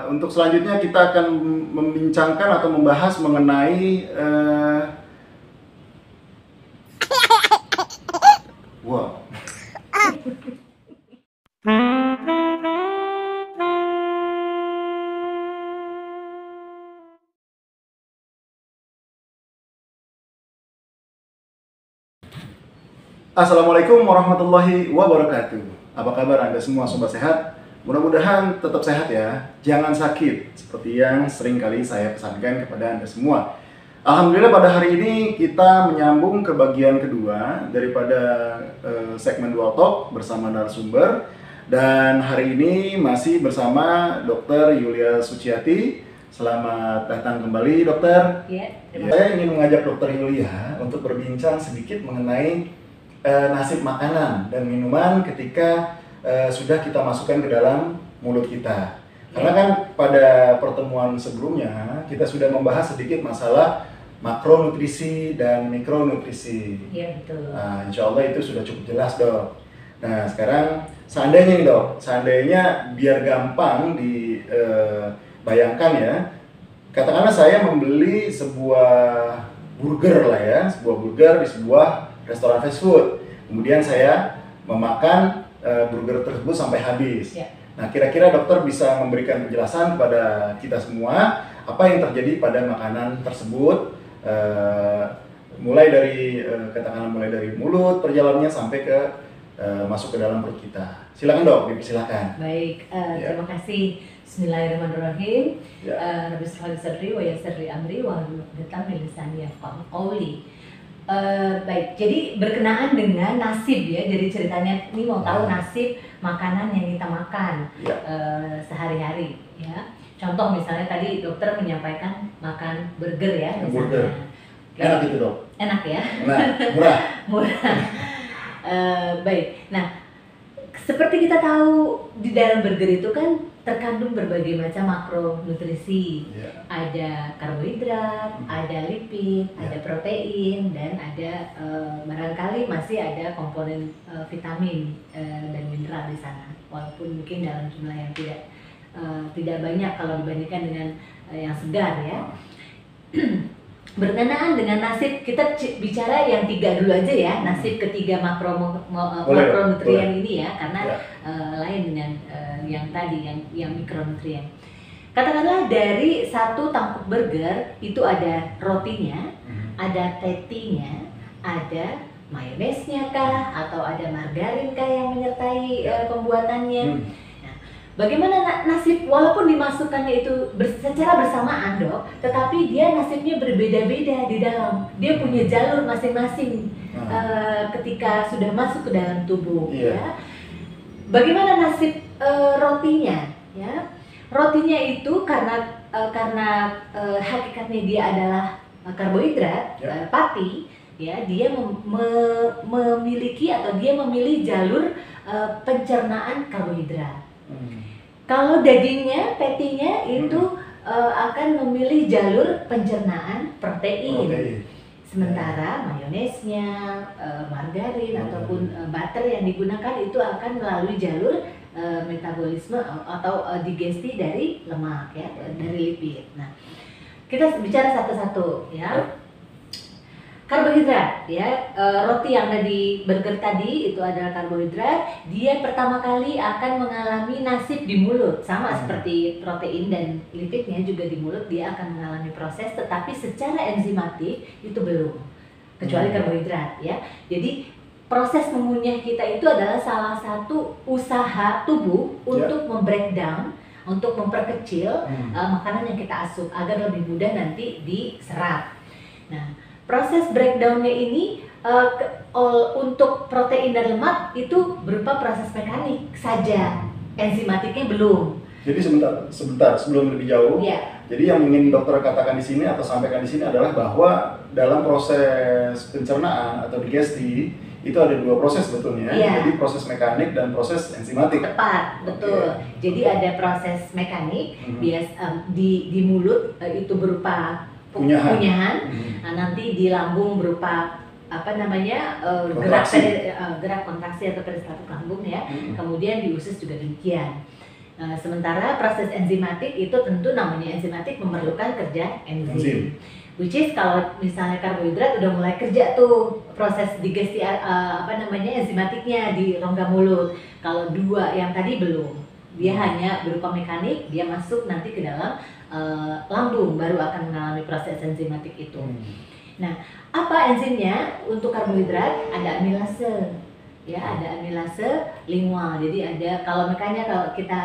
Untuk selanjutnya kita akan membincangkan atau membahas mengenai wow. Assalamualaikum warahmatullahi wabarakatuh. Apa kabar Anda semua sobat sehat? Mudah-mudahan tetap sehat ya. Jangan sakit seperti yang sering kali saya pesankan kepada Anda semua. Alhamdulillah pada hari ini kita menyambung ke bagian kedua daripada segmen Dual Talk bersama narasumber. Dan hari ini masih bersama Dr. Yulia Suciati. Selamat datang kembali dokter. Ya, saya ingin mengajak Dr. Yulia untuk berbincang sedikit mengenai nasib makanan dan minuman ketika sudah kita masukkan ke dalam mulut kita. Karena kan pada pertemuan sebelumnya kita sudah membahas sedikit masalah makronutrisi dan mikronutrisi. Iya betul. Nah, insya Allah itu sudah cukup jelas dok. Nah sekarang seandainya nih dok, seandainya biar gampang dibayangkan ya, katakanlah saya membeli sebuah burger lah ya, sebuah burger di sebuah restoran fast food. Kemudian saya memakan burger tersebut sampai habis. Ya. Nah, kira-kira dokter bisa memberikan penjelasan kepada kita semua apa yang terjadi pada makanan tersebut, mulai dari mulai dari mulut perjalanannya sampai ke masuk ke dalam perut kita. Silakan dok, silakan. Baik, Ya. terima kasih. Bismillahirrahmanirrahim. Ya. Rabbi shrah li sadri wa yassir li amri wahlul 'uqdatam min lisani yafqahu qawli. Baik, jadi berkenaan dengan nasib ya. Jadi ceritanya ini mau tahu nasib makanan yang kita makan Ya. sehari-hari ya. Contoh misalnya tadi dokter menyampaikan makan burger ya misalnya. Burger. Enak itu dok. Enak ya. Nah, murah. Murah. Baik. Nah, seperti kita tahu di dalam burger itu kan terkandung berbagai macam makronutrisi. Ya. Ada karbohidrat, ada lipid, ada protein, dan ada barangkali masih ada komponen vitamin dan mineral di sana. Walaupun mungkin dalam jumlah yang tidak banyak kalau dibandingkan dengan yang segar ya. Berkenaan dengan nasib, kita bicara yang 3 dulu aja ya, nasib ketiga makronutrien ini ya, karena lain dengan yang tadi, yang mikronutrien. Katakanlah dari satu tangkup burger itu ada rotinya, ada patty-nya, ada mayonesnya kah, atau ada margarin kah yang menyertai pembuatannya. Bagaimana nasib walaupun dimasukkannya itu secara bersamaan dok, tetapi dia nasibnya berbeda-beda di dalam. Dia punya jalur masing-masing ketika sudah masuk ke dalam tubuh. Ya. Bagaimana nasib rotinya? Ya, rotinya itu karena hakikatnya dia adalah karbohidrat, pati. Ya, dia memiliki atau dia memilih jalur pencernaan karbohidrat. Kalau dagingnya, patty-nya itu akan memilih jalur pencernaan protein. Sementara mayonesnya, margarin ataupun butter yang digunakan itu akan melalui jalur metabolisme atau digesti dari lemak ya, dari lipid. Nah, kita bicara satu-satu ya. Karbohidrat ya, roti yang ada di burger tadi itu adalah karbohidrat. Dia pertama kali akan mengalami nasib di mulut, sama seperti protein dan lipidnya juga di mulut dia akan mengalami proses, tetapi secara enzimatik itu belum, kecuali karbohidrat ya. Jadi proses mengunyah kita itu adalah salah satu usaha tubuh untuk membreakdown, untuk memperkecil makanan yang kita asup agar lebih mudah nanti diserap. Nah, proses breakdownnya ini untuk protein dan lemak itu berupa proses mekanik saja, enzimatiknya belum. Jadi sebentar sebelum lebih jauh. Ya. Jadi yang ingin dokter katakan di sini atau sampaikan di sini adalah bahwa dalam proses pencernaan atau digesti itu ada 2 proses sebetulnya. Ya. Jadi proses mekanik dan proses enzimatik. Tepat, betul. Jadi ada proses mekanik di mulut itu berupa punyahan. Nah, nanti di lambung berupa gerak kontraksi atau peristaltik lambung ya. Kemudian di usus juga demikian. Sementara proses enzimatik itu tentu namanya enzimatik memerlukan kerja enzim. Which is kalau misalnya karbohidrat udah mulai kerja tuh proses digesti enzimatiknya di rongga mulut. Kalau dua yang tadi belum, dia hanya berupa mekanik, dia masuk nanti ke dalam lambung baru akan mengalami proses enzimatik itu. Nah, apa enzimnya untuk karbohidrat? Ada amilase, ya ada amilase lingual. Jadi ada kalau kita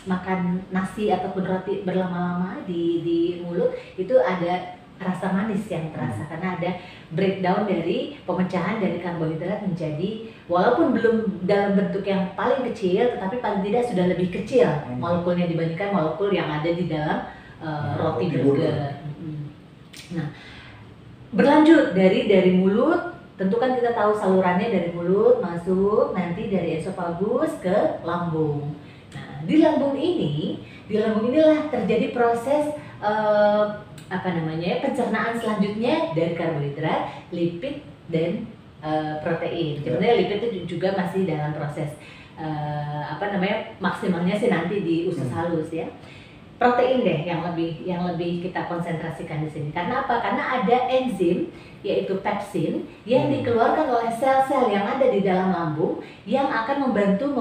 makan nasi ataupun roti berlama-lama di mulut itu ada rasa manis yang terasa karena ada breakdown dari pemecahan dari karbohidrat menjadi walaupun belum dalam bentuk yang paling kecil tetapi paling tidak sudah lebih kecil molekulnya dibandingkan molekul yang ada di dalam roti burger. Nah, berlanjut dari mulut, tentu kan kita tahu salurannya dari mulut masuk nanti dari esofagus ke lambung. Nah, di lambung inilah terjadi proses pencernaan selanjutnya dari karbohidrat, lipid dan protein. Sebenarnya lipid itu juga masih dalam proses maksimalnya sih nanti di usus halus ya. Protein deh yang lebih kita konsentrasikan di sini. Karena apa? Karena ada enzim yaitu pepsin yang dikeluarkan oleh sel-sel yang ada di dalam lambung yang akan membantu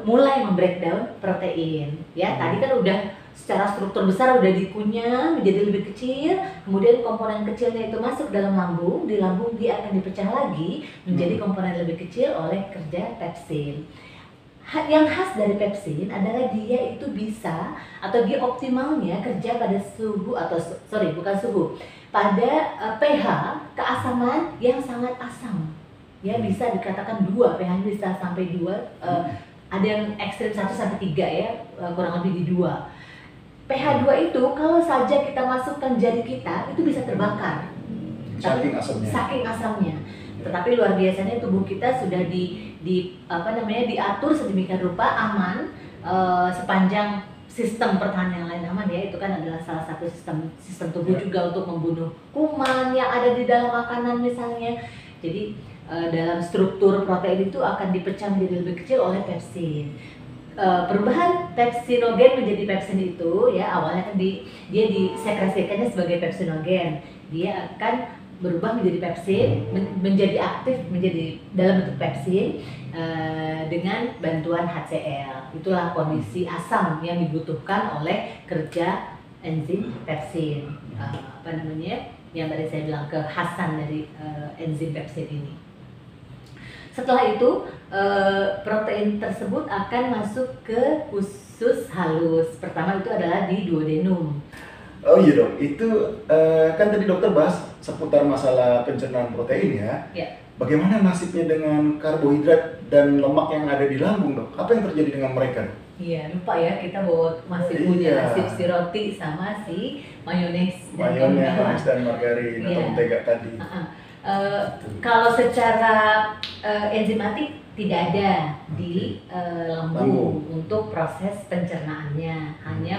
mulai membreakdown protein. Ya, tadi kan udah secara struktur besar udah dikunyah menjadi lebih kecil, kemudian komponen kecilnya itu masuk dalam lambung, di lambung dia akan dipecah lagi menjadi komponen lebih kecil oleh kerja pepsin. Yang khas dari pepsin adalah dia itu bisa atau dia optimalnya kerja pada pada pH keasaman yang sangat asam. Ya bisa dikatakan 2, pH bisa sampai 2, ada yang ekstrim 1 sampai 3 ya, kurang lebih di 2. pH 2 itu kalau saja kita masukkan jari kita itu bisa terbakar. Saking asamnya. Tetapi luar biasanya tubuh kita sudah diatur sedemikian rupa aman sepanjang sistem pertahanan yang lain aman ya, itu kan adalah salah satu sistem tubuh juga untuk membunuh kuman yang ada di dalam makanan misalnya. Jadi dalam struktur protein itu akan dipecah menjadi lebih kecil oleh pepsin. Perubahan pepsinogen menjadi pepsin itu ya awalnya kan dia disekresikannya sebagai pepsinogen, dia akan berubah menjadi pepsin, menjadi aktif menjadi dalam bentuk pepsin dengan bantuan HCl. Itulah kondisi asam yang dibutuhkan oleh kerja enzim pepsin. Yang tadi saya bilang kekhasan dari enzim pepsin ini. Setelah itu protein tersebut akan masuk ke usus halus. Pertama itu adalah di duodenum. Oh iya dok, itu kan tadi dokter bahas seputar masalah pencernaan protein ya. Bagaimana nasibnya dengan karbohidrat dan lemak yang ada di lambung dok? Apa yang terjadi dengan mereka? Iya, lupa ya kita masih punya nasib si roti sama si mayones dan margarin atau mentega tadi. Kalau secara enzimatik tidak ada di lambung untuk proses pencernaannya, hanya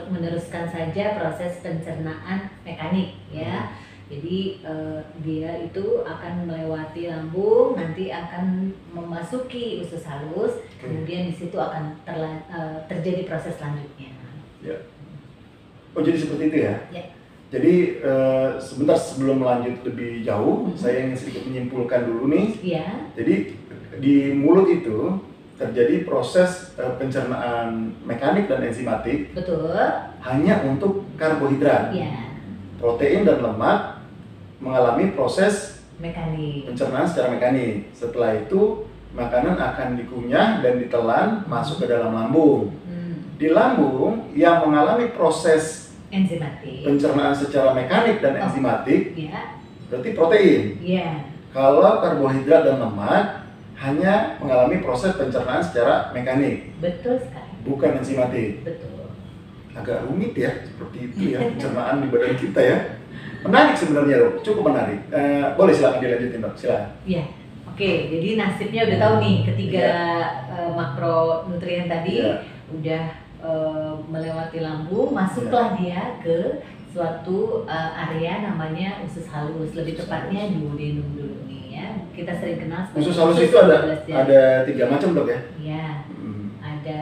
meneruskan saja proses pencernaan mekanik ya. Jadi dia itu akan melewati lambung, nanti akan memasuki usus halus, kemudian di situ akan terjadi proses selanjutnya. Ya. Oh jadi seperti itu ya? Ya. Jadi sebentar sebelum melanjut lebih jauh, saya ingin sedikit menyimpulkan dulu nih. Iya. Jadi di mulut itu terjadi proses pencernaan mekanik dan enzimatik. Betul. Hanya untuk karbohidrat. Iya. Protein dan lemak mengalami proses mekanik. Pencernaan secara mekanik. Setelah itu makanan akan dikunyah dan ditelan masuk ke dalam lambung. Di lambung yang mengalami proses enzimatik. Pencernaan secara mekanik dan enzimatik, berarti protein. Kalau karbohidrat dan lemak hanya mengalami proses pencernaan secara mekanik. Betul sekali. Bukan enzimatik. Betul. Agak rumit ya, seperti itu ya pencernaan di badan kita ya. Menarik sebenarnya dok, cukup menarik. Boleh silakan dilanjutin dok, silakan. Iya. Oke, jadi nasibnya udah tahu nih ketiga makronutrien tadi udah melewati lambung, masuklah dia ke suatu area namanya usus halus, lebih tepatnya duodenum dulu nih ya. Kita sering kenal sebagai usus halus itu ada 3 macam dok ya? Iya. Ada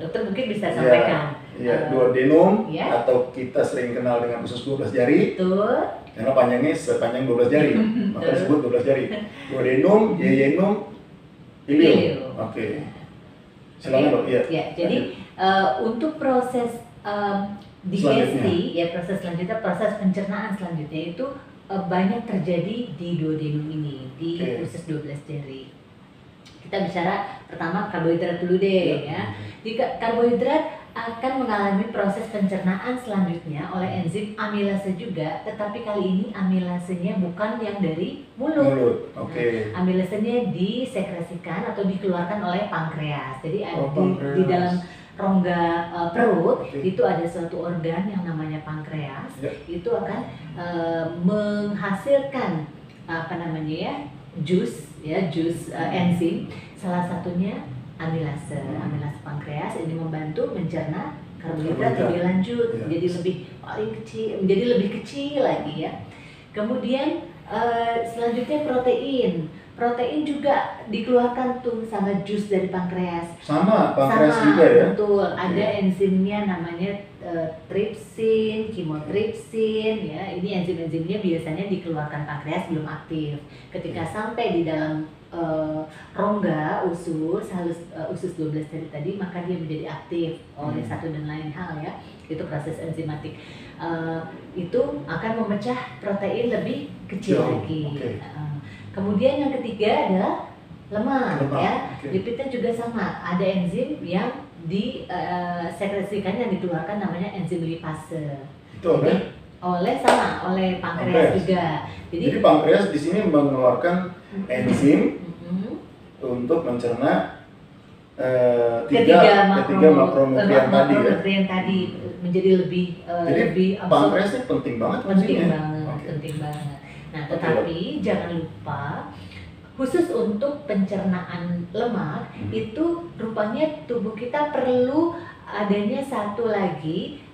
dokter mungkin bisa sampaikan. Iya, duodenum ya. atau kita sering kenal dengan usus 12 jari. Betul. Karena panjangnya sepanjang 12 jari, maka disebut 12 jari. Duodenum, yeyunum, ileum. Oke. Silakan dok. Iya. Ya, jadi untuk proses digesti, ya proses selanjutnya, proses pencernaan selanjutnya itu banyak terjadi di duodenum ini, di usus 12 jari. Kita bicara pertama karbohidrat dulu deh ya. Jika karbohidrat akan mengalami proses pencernaan selanjutnya oleh enzim amilase juga, tetapi kali ini amilasenya bukan yang dari mulut. Amilasenya disekresikan atau dikeluarkan oleh pankreas. Jadi di dalam rongga perut itu ada suatu organ yang namanya pankreas. Itu akan menghasilkan jus enzim, salah satunya amilase pankreas. Ini membantu mencerna karbohidrat lebih lanjut, menjadi lebih kecil lagi ya. Kemudian selanjutnya protein juga dikeluarkan tuh sama jus dari pankreas. Sama juga ya. Betul, ada enzimnya namanya tripsin, chymotrypsin ya. Ini enzim-enzimnya biasanya dikeluarkan pankreas belum aktif. Ketika sampai di dalam rongga usus 12 tadi, maka dia menjadi aktif oleh satu dan lain hal ya. Itu proses enzimatik. Itu akan memecah protein lebih kecil lagi. Kemudian yang ketiga adalah lemak ya. Lipidnya juga sama, ada enzim yang disekresikan, yang dikeluarkan namanya enzim lipase. Itu oleh pankreas juga. Jadi pankreas di sini mengeluarkan enzim untuk mencerna ketiga makronutrien tadi menjadi lebih pankreas ini penting banget. Penting banget. Nah, tetapi jangan lupa khusus untuk pencernaan lemak itu rupanya tubuh kita perlu adanya satu lagi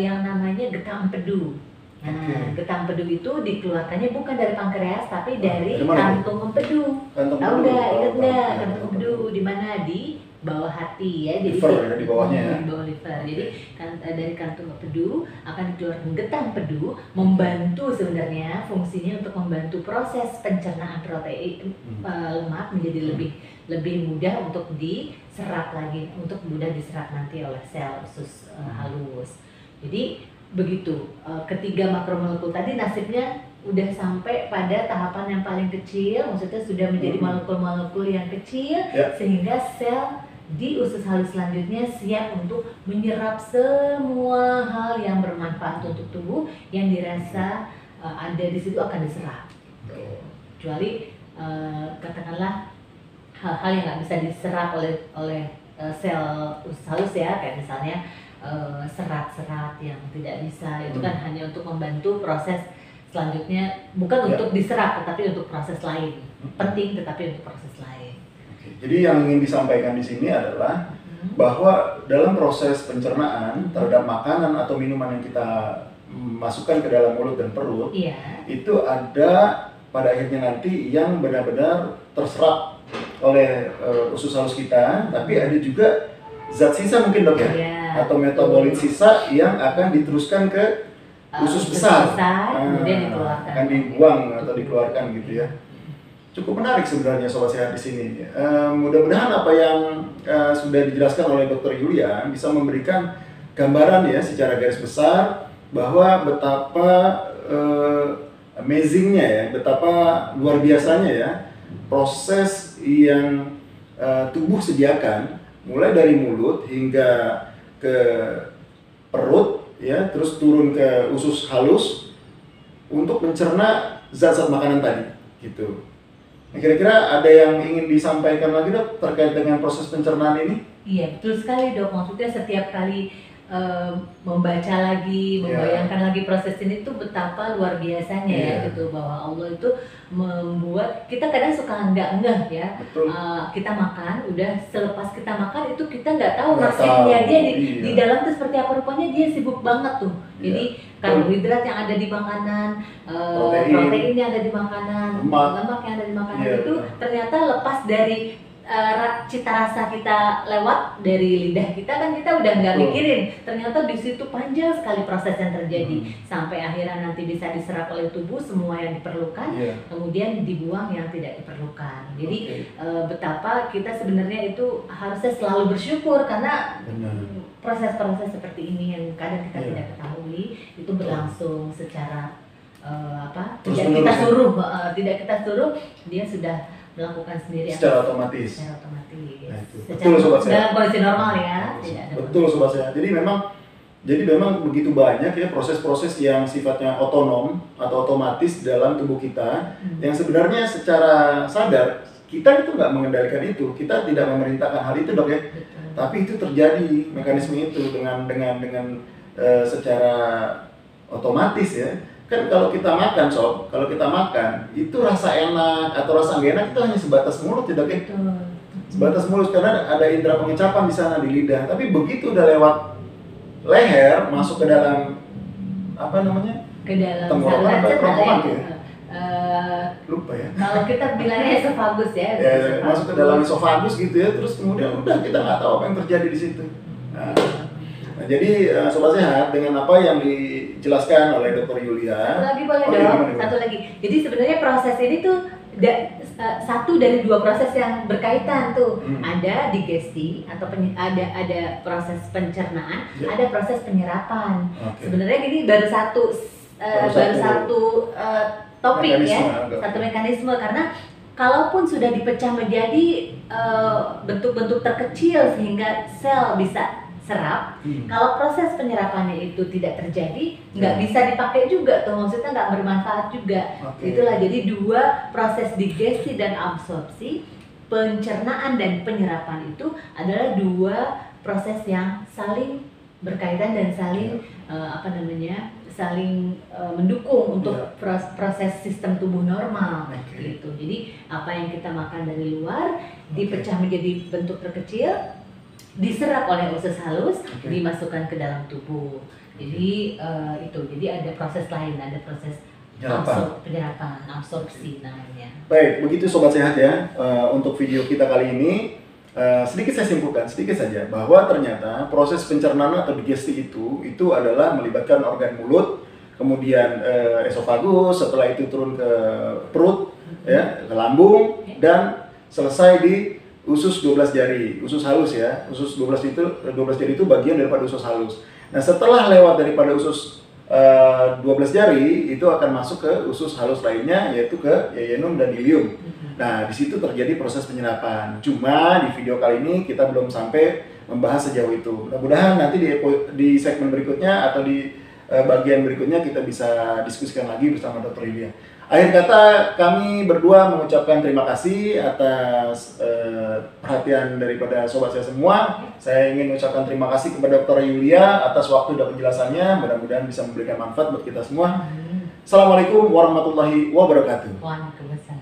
yang namanya getah empedu. Nah, getah empedu itu dikeluarkannya bukan dari pankreas tapi dari kantung empedu. Tahu nggak? Ingat nggak kantung empedu di mana? Di bawah hati ya. Jadi di bawahnya ya. Di bawah liver. Jadi dari kantung empedu akan dikeluarkan getah empedu, membantu sebenarnya fungsinya untuk membantu proses pencernaan protein lemak menjadi lebih mudah untuk diserap lagi, untuk mudah diserap nanti oleh sel usus halus. Jadi begitu, ketiga makromolekul tadi nasibnya udah sampai pada tahapan yang paling kecil, maksudnya sudah menjadi molekul-molekul yang kecil sehingga sel di usus halus selanjutnya siap untuk menyerap semua hal yang bermanfaat untuk tubuh yang dirasa ada di situ akan diserap. Kecuali katakanlah hal-hal yang nggak bisa diserap oleh sel usus halus ya, kayak misalnya serat-serat yang tidak bisa, itu kan hanya untuk membantu proses selanjutnya, bukan untuk diserap tetapi untuk proses lain. Penting tetapi untuk proses lain. Jadi yang ingin disampaikan di sini adalah bahwa dalam proses pencernaan terhadap makanan atau minuman yang kita masukkan ke dalam mulut dan perut, itu ada pada akhirnya nanti yang benar-benar terserap oleh usus halus kita, tapi ada juga zat sisa mungkin dok ya, atau metabolit sisa yang akan diteruskan ke usus besar, kemudian dikeluarkan, akan dibuang atau dikeluarkan gitu ya. Cukup menarik sebenarnya sobat sehat di sini. Mudah-mudahan apa yang sudah dijelaskan oleh Dr. Yulia bisa memberikan gambaran ya secara garis besar bahwa betapa amazingnya ya, betapa luar biasanya ya proses yang tubuh sediakan mulai dari mulut hingga ke perut ya, terus turun ke usus halus untuk mencerna zat-zat makanan tadi gitu. Nah, kira-kira ada yang ingin disampaikan lagi dok terkait dengan proses pencernaan ini? Iya betul sekali dok, maksudnya setiap kali membaca lagi, membayangkan lagi proses ini tuh betapa luar biasanya ya gitu, bahwa Allah itu membuat kita kadang suka nggak ngeh ya. Kita makan, udah selepas kita makan itu kita nggak tahu nasibnya dia di dalam tuh seperti apa, rupanya dia sibuk banget tuh. Jadi karbohidrat yang ada di makanan, protein yang ada di makanan, lemak yang ada di makanan itu ternyata lepas dari cita rasa kita lewat dari lidah kita kan kita udah nggak mikirin, ternyata di situ panjang sekali proses yang terjadi sampai akhirnya nanti bisa diserap oleh tubuh semua yang diperlukan, kemudian dibuang yang tidak diperlukan. Jadi betapa kita sebenarnya itu harusnya selalu bersyukur karena proses-proses seperti ini yang kadang kita tidak ketahui itu berlangsung secara tidak kita suruh dia sudah melakukan sendiri secara otomatis. Nah, betul sobat sehat. Dalam kondisi normal ya. Betul sobat sehat. Jadi memang begitu banyak ya proses-proses yang sifatnya otonom atau otomatis dalam tubuh kita yang sebenarnya secara sadar kita itu nggak mengendalikan itu, kita tidak memerintahkan hal itu dok ya. Tapi itu terjadi mekanisme itu dengan secara otomatis ya. Kan kalau kita makan kalau kita makan itu rasa enak atau rasa nggak enak itu hanya sebatas mulut tidak ya? Sebatas mulut karena ada indera pengecapan di sana di lidah. Tapi begitu udah lewat leher masuk ke dalam ke dalam tenggorokan atau kerongkongan ya? Lupa ya. Kalau kita bilangnya esofagus ya. Masuk ke dalam esofagus gitu ya, terus kemudian udah kita nggak tahu apa yang terjadi di situ. Nah, jadi sobat sehat dengan apa yang dijelaskan oleh Dr. Yulia. Satu lagi boleh dong. Satu lagi. Jadi sebenarnya proses ini tuh satu dari dua proses yang berkaitan tuh. Ada digesti atau ada proses pencernaan, ada proses penyerapan. Sebenarnya ini baru satu topik mekanisme, satu mekanisme karena kalaupun sudah dipecah menjadi bentuk-bentuk terkecil sehingga sel bisa serap, kalau proses penyerapannya itu tidak terjadi, nggak bisa dipakai juga tuh, maksudnya nggak bermanfaat juga. Itulah jadi dua proses digesti dan absorpsi, pencernaan dan penyerapan itu adalah dua proses yang saling berkaitan dan saling saling mendukung untuk proses sistem tubuh normal gitu. Jadi apa yang kita makan dari luar dipecah menjadi bentuk terkecil, diserap oleh usus halus, dimasukkan ke dalam tubuh. Jadi jadi ada proses lain, ada proses penyerapan, absorpsi namanya. Baik, begitu sobat sehat ya. Untuk video kita kali ini sedikit saya simpulkan, sedikit saja bahwa ternyata proses pencernaan atau digesti itu adalah melibatkan organ mulut, kemudian esofagus, setelah itu turun ke perut, ya, ke lambung, dan selesai di usus 12 jari, usus halus ya. Usus 12 jari itu bagian daripada usus halus. Nah, setelah lewat daripada usus 12 jari itu akan masuk ke usus halus lainnya, yaitu ke yayinum dan ilium. Nah, di situ terjadi proses penyerapan. Cuma di video kali ini kita belum sampai membahas sejauh itu. Mudah-mudahan nanti di segmen berikutnya atau di bagian berikutnya kita bisa diskusikan lagi bersama Dr. Yulia. Akhir kata, kami berdua mengucapkan terima kasih atas perhatian daripada sobat saya semua. Saya ingin mengucapkan terima kasih kepada Dr. Yulia atas waktu dan penjelasannya. Mudah-mudahan bisa memberikan manfaat buat kita semua. Assalamualaikum warahmatullahi wabarakatuh. Waalaikumsalam.